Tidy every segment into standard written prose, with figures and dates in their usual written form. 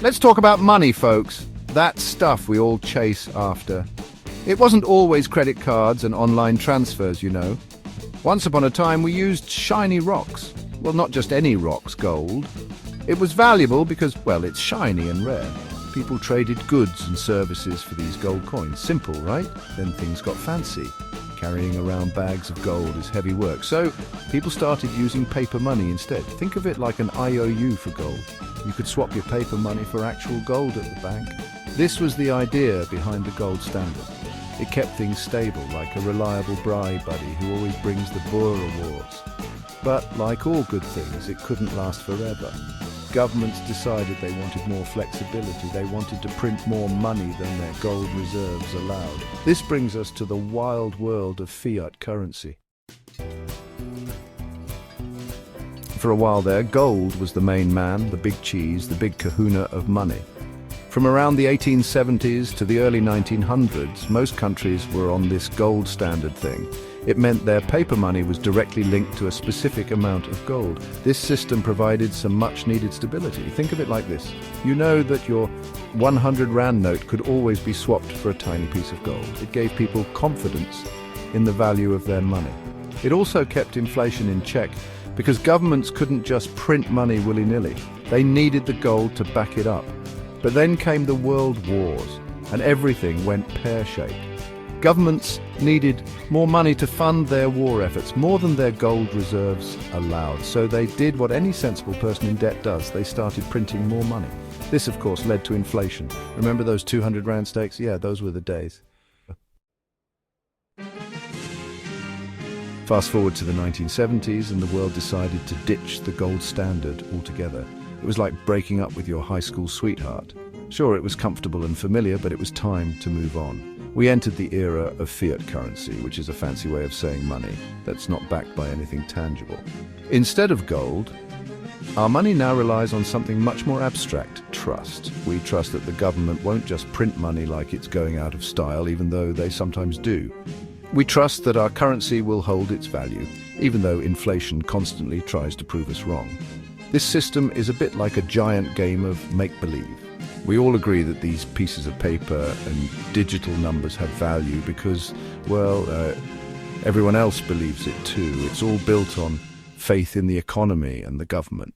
Let's talk about money, folks. That stuff we all chase after. It wasn't always credit cards and online transfers, you know. Once upon a time, we used shiny rocks. Well, not just any rocks, gold. It was valuable because, well, it's shiny and rare. People traded goods and services for these gold coins. Simple, right? Then things got fancy. Carrying around bags of gold is heavy work. So people started using paper money instead. Think of it like an IOU for gold. You could swap your paper money for actual gold at the bank. This was the idea behind the gold standard. It kept things stable, like a reliable bribe buddy who always brings the Boer Awards. But like all good things, it couldn't last forever. Governments decided they wanted more flexibility. They wanted to print more money than their gold reserves allowed. This brings us to the wild world of fiat currency. For a while there, gold was the main man, the big cheese, the big kahuna of money. From around the 1870s to the early 1900s, most countries were on this gold standard thing. It meant their paper money was directly linked to a specific amount of gold. This system provided some much-needed stability. Think of it like this. You know that your 100 Rand note could always be swapped for a tiny piece of gold. It gave people confidence in the value of their money. It also kept inflation in check because governments couldn't just print money willy-nilly. They needed the gold to back it up. But then came the world wars, and everything went pear-shaped. Governments needed more money to fund their war efforts, more than their gold reserves allowed. So they did what any sensible person in debt does. They started printing more money. This, of course, led to inflation. Remember those 200 Rand stakes? Yeah, those were the days. Fast forward to the 1970s, and the world decided to ditch the gold standard altogether. It was like breaking up with your high school sweetheart. Sure, it was comfortable and familiar, but it was time to move on. We entered the era of fiat currency, which is a fancy way of saying money that's not backed by anything tangible. Instead of gold, our money now relies on something much more abstract: trust. We trust that the government won't just print money like it's going out of style, even though they sometimes do. We trust that our currency will hold its value, even though inflation constantly tries to prove us wrong. This system is a bit like a giant game of make-believe. We all agree that these pieces of paper and digital numbers have value because, well, everyone else believes it too. It's all built on faith in the economy and the government.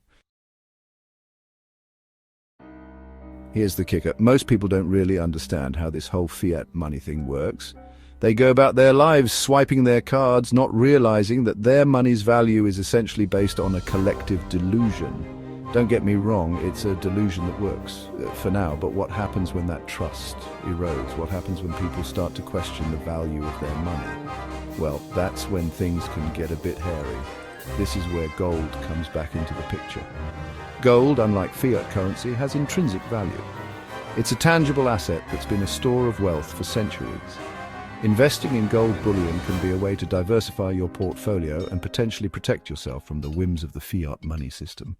Here's the kicker. Most people don't really understand how this whole fiat money thing works. They go about their lives swiping their cards, not realizing that their money's value is essentially based on a collective delusion. Don't get me wrong, it's a delusion that works for now, but what happens when that trust erodes? What happens when people start to question the value of their money? Well, that's when things can get a bit hairy. This is where gold comes back into the picture. Gold, unlike fiat currency, has intrinsic value. It's a tangible asset that's been a store of wealth for centuries. Investing in gold bullion can be a way to diversify your portfolio and potentially protect yourself from the whims of the fiat money system.